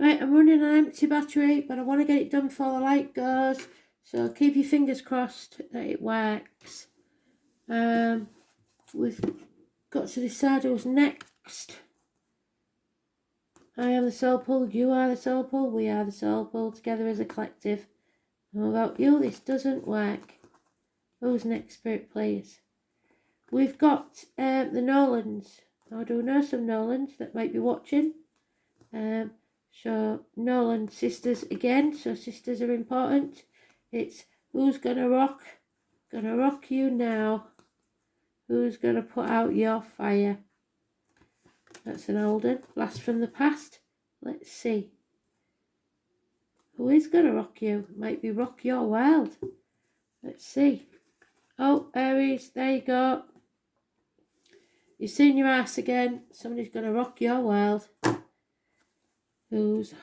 Right, I'm running an empty battery, but I want to get it done before the light goes. So keep your fingers crossed that it works. We've got to decide who's next. I am the soul pool, you are the soul pool, we are the soul pool, together as a collective. And without you, this doesn't work. Who's next, Spirit, please? We've got the Nolans. I do know some Nolans that might be watching. So Nolan sisters again. So sisters are important. It's who's gonna rock you now. Who's gonna put out your fire? That's an old one. Blast from the past. Let's see. Who is gonna rock you? Might be rock your world. Let's see. Oh, Aries, there you go. You've seen your ass again. Somebody's gonna rock your world. Who's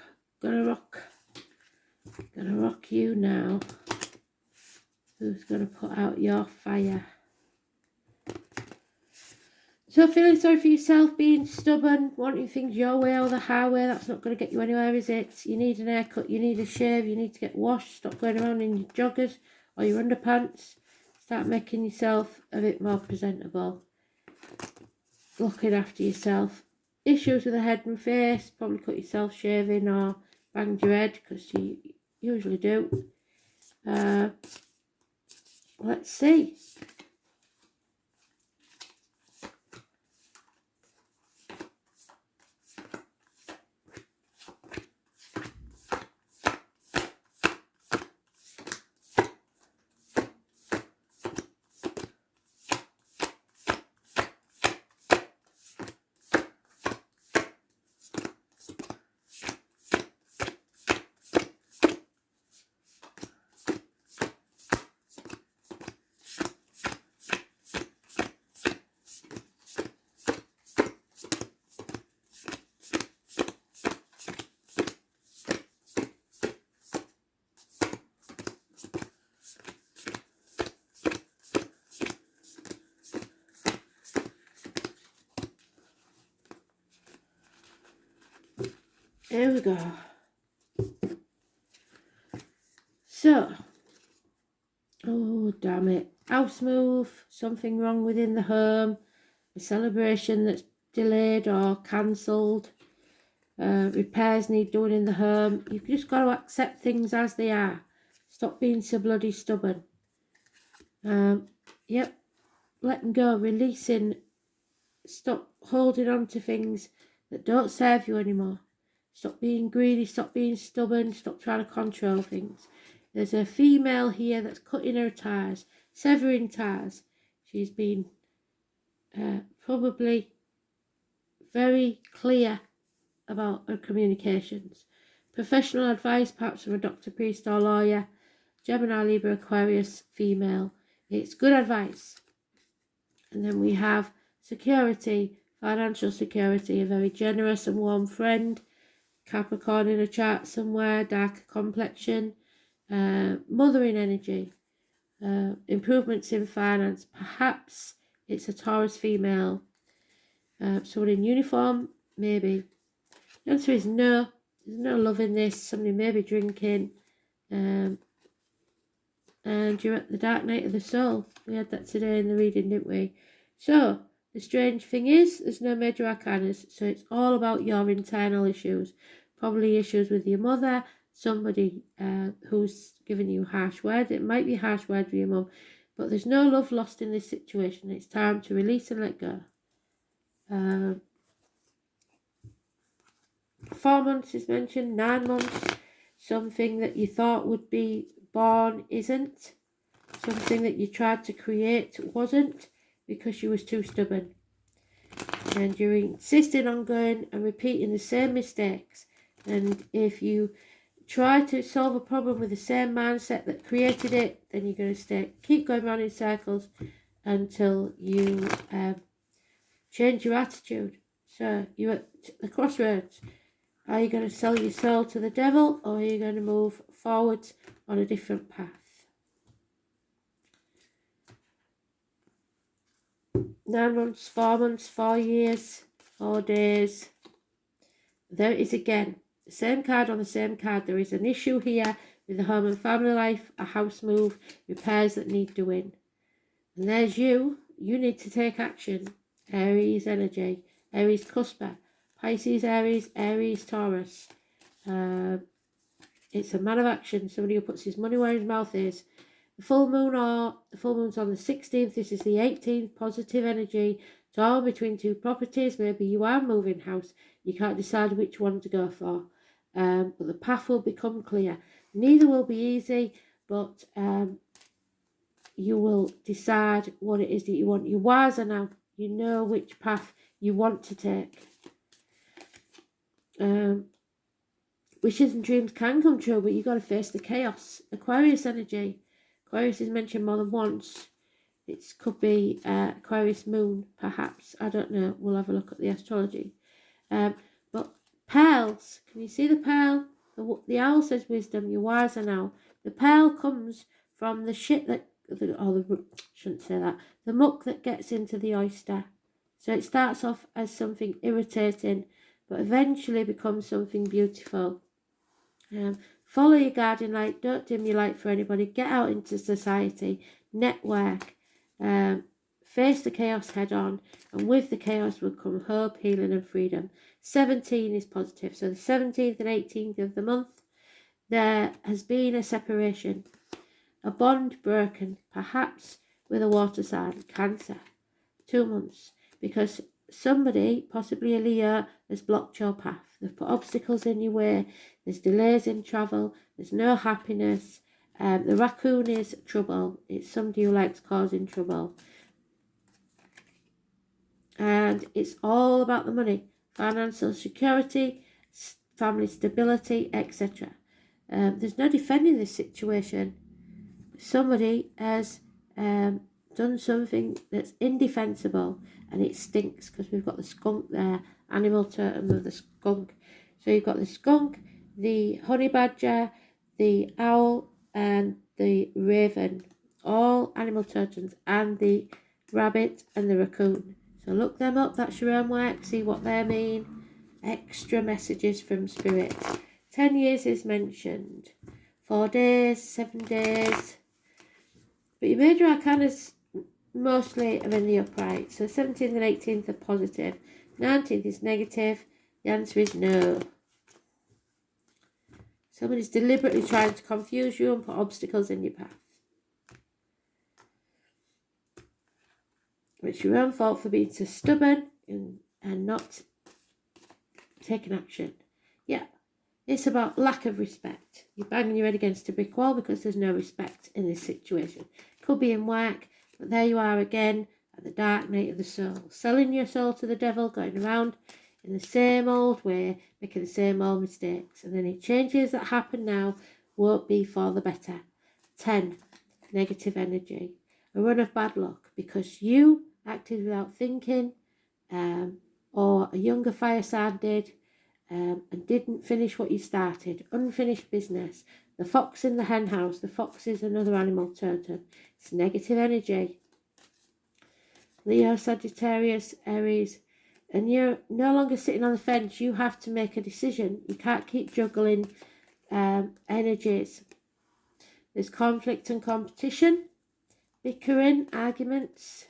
gonna rock you now? Who's gonna put out your fire? So feeling sorry for yourself, being stubborn, wanting things your way or the highway, that's not going to get you anywhere, is it? You need an haircut, you need a shave, you need to get washed, stop going around in your joggers or your underpants. Start making yourself a bit more presentable. Looking after yourself. Issues with the head and face, probably cut yourself shaving or banged your head, because you usually do. Let's see. Here we go. So, oh damn it. House move, something wrong within the home, a celebration that's delayed or cancelled, repairs need doing in the home. You've just got to accept things as they are. Stop being so bloody stubborn. Yep, letting go, releasing, stop holding on to things that don't serve you anymore. Stop being greedy, stop being stubborn, stop trying to control things. There's a female here that's cutting her ties, severing ties. She's been probably very clear about her communications. Professional advice, perhaps from a doctor, priest or lawyer. Gemini, Libra, Aquarius, female. It's good advice. And then we have security, financial security, a very generous and warm friend. Capricorn in a chart somewhere, darker complexion, mothering energy, improvements in finance. Perhaps it's a Taurus female, someone in uniform, maybe. The answer is no. There's no love in this. Somebody may be drinking, and you're at the dark night of the soul. We had that today in the reading, didn't we? So the strange thing is, there's no major arcanas, so it's all about your internal issues. Probably issues with your mother, somebody who's giving you harsh words. It might be harsh words with your mum, but there's no love lost in this situation. It's time to release and let go. 4 months is mentioned, 9 months. Something that you thought would be born isn't. Something that you tried to create wasn't, because you was too stubborn. And you're insisting on going and repeating the same mistakes. And if you try to solve a problem with the same mindset that created it, then you're going to keep going around in circles until you change your attitude. So you're at the crossroads. Are you going to sell your soul to the devil, or are you going to move forwards on a different path? 9 months, 4 months, 4 years, 4 days. There it is again. The same card on the same card. There is an issue here with the home and family life, a house move, repairs that need doing. And there's you. You need to take action. Aries energy. Aries cusper. Pisces, Aries, Aries, Taurus. It's a man of action. Somebody who puts his money where his mouth is. The full moon's on the 16th. This is the 18th. Positive energy. Torn between two properties. Maybe you are moving house. You can't decide which one to go for. But the path will become clear. Neither will be easy, but you will decide what it is that you want. You're wiser now. You know which path you want to take. Wishes and dreams can come true, but you've got to face the chaos. Aquarius energy. Aquarius is mentioned more than once. It could be Aquarius moon, perhaps. I don't know. We'll have a look at the astrology. But pearls. Can you see the pearl? The owl says wisdom. You're wiser now. The pearl comes from the shit that... shouldn't say that. The muck that gets into the oyster. So it starts off as something irritating, but eventually becomes something beautiful. Follow your guiding light. Don't dim your light for anybody. Get out into society. Network. Face the chaos head on. And with the chaos will come hope, healing and freedom. 17 is positive. So the 17th and 18th of the month, there has been a separation. A bond broken, perhaps with a water sign, Cancer. 2 months. Because somebody, possibly a Leo, has blocked your path. They've put obstacles in your way. There's delays in travel. There's no happiness. The raccoon is trouble. It's somebody who likes causing trouble. And it's all about the money. Financial security, family stability, etc. There's no defending this situation. Somebody has done something that's indefensible, and it stinks because we've got the skunk there, animal totem of the skunk. So you've got the skunk, the honey badger, the owl and the raven, all animal totems, and the rabbit and the raccoon. So look them up. That's your own work. See what they mean. Extra messages from spirit. 10 years is mentioned. 4 days, 7 days. But your major arcanas mostly are in the upright. So 17th and 18th are positive. 19th is negative. The answer is no. Somebody's deliberately trying to confuse you and put obstacles in your path. It's your own fault for being so stubborn and not taking action. Yeah, it's about lack of respect. You're banging your head against a brick wall because there's no respect in this situation. Could be in work, but there you are again at the dark night of the soul. Selling your soul to the devil, going around in the same old way, making the same old mistakes. And any changes that happen now won't be for the better. 10, negative energy. A run of bad luck because you acted without thinking, or a younger fire sign did, and didn't finish what you started. Unfinished business. The fox in the hen house. The fox is another animal totem. It's negative energy. Leo, Sagittarius, Aries. And you're no longer sitting on the fence. You have to make a decision. You can't keep juggling energies. There's conflict and competition. Bickering, arguments.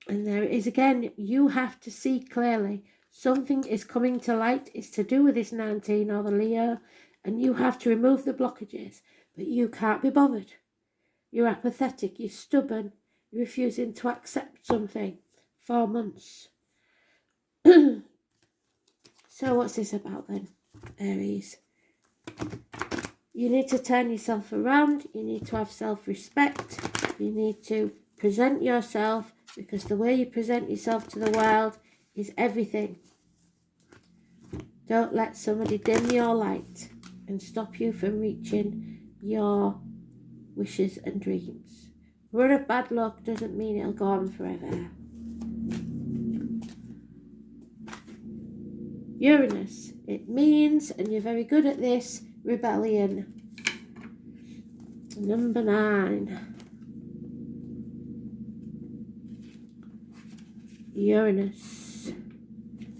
And there it is again. You have to see clearly. Something is coming to light. It's to do with this 19 or the Leo. And you have to remove the blockages. But you can't be bothered. You're apathetic. You're stubborn. You're refusing to accept something. 4 months. So what's this about then, Aries? You need to turn yourself around. You need to have self-respect. You need to present yourself, because the way you present yourself to the world is everything. Don't let somebody dim your light and stop you from reaching your wishes and dreams. Run of bad luck doesn't mean it'll go on forever. Uranus, it means, and you're very good at this, rebellion. Number 9. Uranus.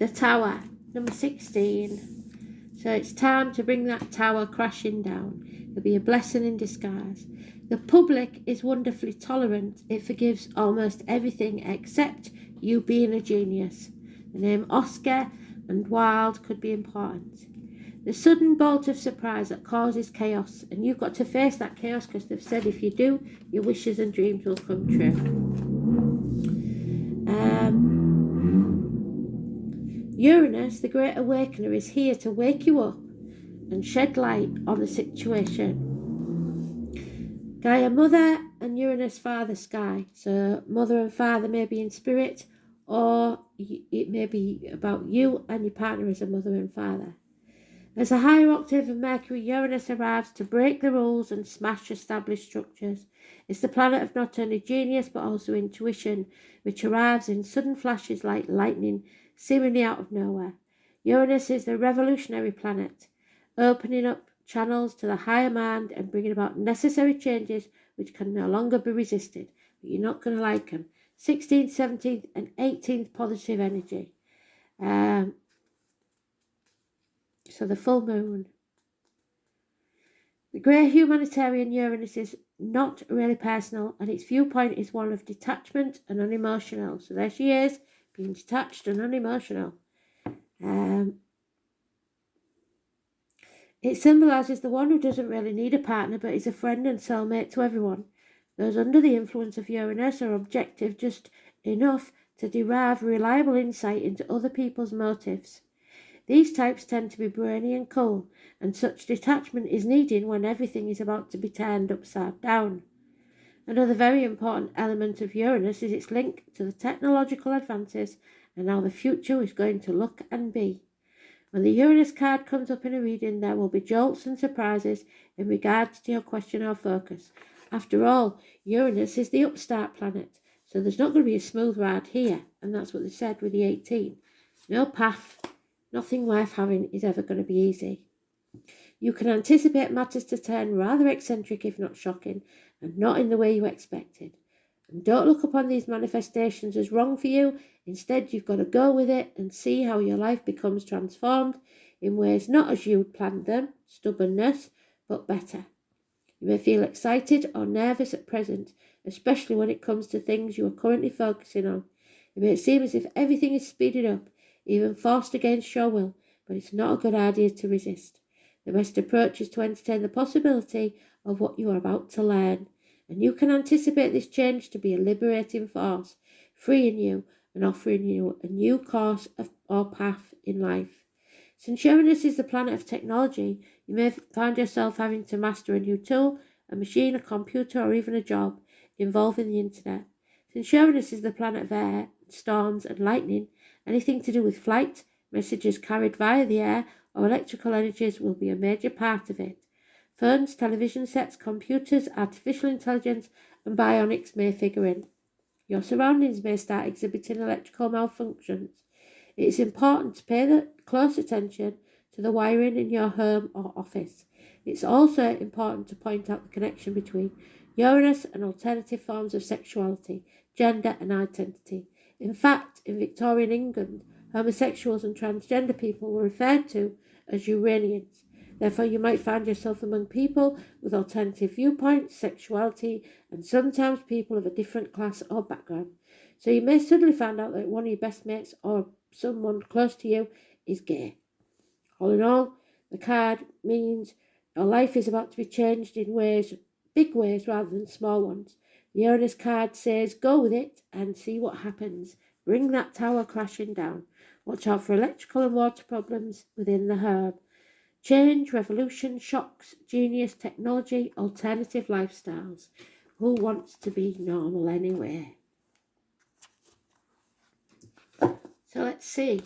the Tower, number 16. So it's time to bring that tower crashing down. It'll be a blessing in disguise. The public is wonderfully tolerant. It forgives almost everything except you being a genius. The name Oscar and Wilde could be important. The sudden bolt of surprise that causes chaos, and you've got to face that chaos because they've said if you do, your wishes and dreams will come true. Uranus, the Great Awakener, is here to wake you up and shed light on the situation. Gaia Mother and Uranus Father Sky. So Mother and Father may be in spirit, or it may be about you and your partner as a mother and father. As a higher octave of Mercury, Uranus arrives to break the rules and smash established structures. It's the planet of not only genius but also intuition, which arrives in sudden flashes like lightning, seemingly out of nowhere. Uranus is the revolutionary planet, opening up channels to the higher mind and bringing about necessary changes which can no longer be resisted. But you're not going to like them. 16th, 17th and 18th positive energy. So the full moon. The great humanitarian Uranus is not really personal, and its viewpoint is one of detachment and unemotional. So there she is, being detached and unemotional. It symbolises the one who doesn't really need a partner but is a friend and soulmate to everyone. Those under the influence of Uranus are objective just enough to derive reliable insight into other people's motives. These types tend to be brainy and cool, and such detachment is needed when everything is about to be turned upside down. Another very important element of Uranus is its link to the technological advances and how the future is going to look and be. When the Uranus card comes up in a reading, there will be jolts and surprises in regards to your question or focus. After all, Uranus is the upstart planet, so there's not going to be a smooth ride here, and that's what they said with the 18. No path. Nothing worth having is ever going to be easy. You can anticipate matters to turn rather eccentric if not shocking, and not in the way you expected. And don't look upon these manifestations as wrong for you. Instead, you've got to go with it and see how your life becomes transformed in ways not as you'd planned them, stubbornness, but better. You may feel excited or nervous at present, especially when it comes to things you are currently focusing on. It may seem as if everything is speeded up, even forced against your will, but it's not a good idea to resist. The best approach is to entertain the possibility of what you are about to learn, and you can anticipate this change to be a liberating force, freeing you and offering you a new course or path in life. Since Uranus is the planet of technology, you may find yourself having to master a new tool, a machine, a computer, or even a job involving the internet. Since Uranus is the planet of air, storms, and lightning, anything to do with flight, messages carried via the air, or electrical energies will be a major part of it. Phones, television sets, computers, artificial intelligence, and bionics may figure in. Your surroundings may start exhibiting electrical malfunctions. It is important to pay close attention to the wiring in your home or office. It's also important to point out the connection between Uranus and alternative forms of sexuality, gender, and identity. In fact, in Victorian England, homosexuals and transgender people were referred to as Uranians. Therefore, you might find yourself among people with alternative viewpoints, sexuality, and sometimes people of a different class or background. So you may suddenly find out that one of your best mates or someone close to you is gay. All in all, the card means your life is about to be changed in ways, big ways rather than small ones. The Uranus card says go with it and see what happens. Bring that tower crashing down. Watch out for electrical and water problems within the herb. Change, revolution, shocks, genius, technology, alternative lifestyles. Who wants to be normal anyway? So let's see.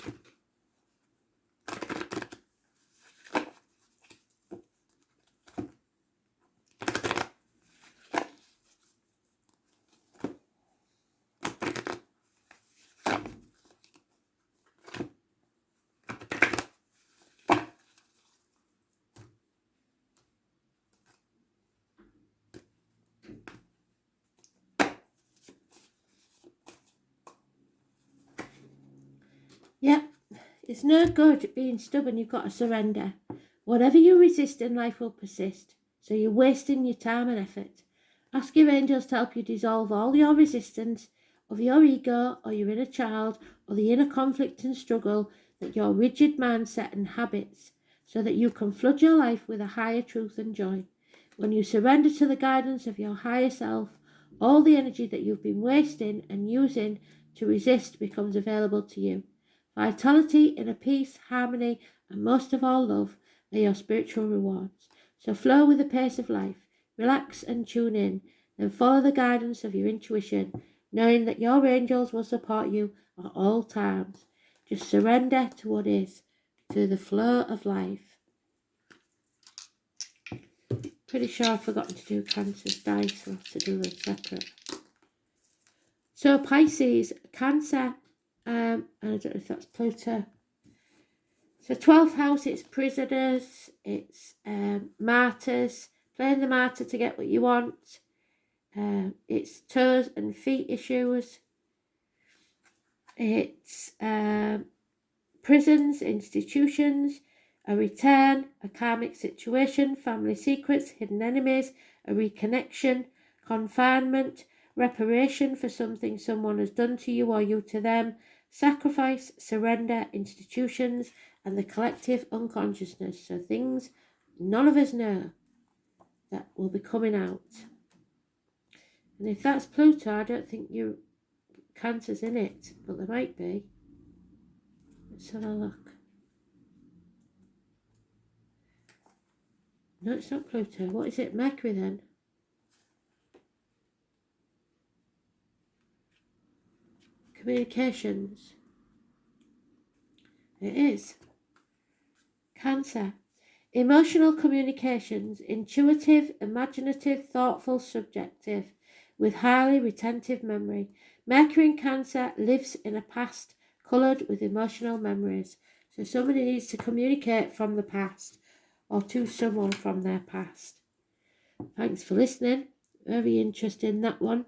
Yep, It's no good being stubborn. You've got to surrender. Whatever you resist in life will persist. So you're wasting your time and effort. Ask your angels to help you dissolve all your resistance of your ego or your inner child or the inner conflict and struggle that your rigid mindset and habits, so that you can flood your life with a higher truth and joy. When you surrender to the guidance of your higher self, all the energy that you've been wasting and using to resist becomes available to you. Vitality, inner peace, harmony, and most of all love are your spiritual rewards. So flow with the pace of life, relax and tune in, then follow the guidance of your intuition, knowing that your angels will support you at all times. Just surrender to what is, to the flow of life. Pretty sure I've forgotten to do Cancer's dice, so I'll have to do them separate. So Pisces, Cancer, and I don't know if that's Pluto. So 12th house, it's prisoners, it's martyrs, playing the martyr to get what you want. It's toes and feet issues. It's prisons, institutions, a return, a karmic situation, family secrets, hidden enemies, a reconnection, confinement, reparation for something someone has done to you or you to them, sacrifice, surrender, institutions, and the collective unconsciousness. So things none of us know that will be coming out. And if that's Pluto, I don't think your Cancer's in it, but there might be. Let's have a look. No, it's not Pluto. What is it? Mercury then? Communications. It is. Cancer. Emotional communications. Intuitive, imaginative, thoughtful, subjective, with highly retentive memory. Mercury in Cancer lives in a past coloured with emotional memories. So somebody needs to communicate from the past or to someone from their past. Thanks for listening. Very interesting, that one.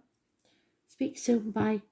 Speak soon. Bye.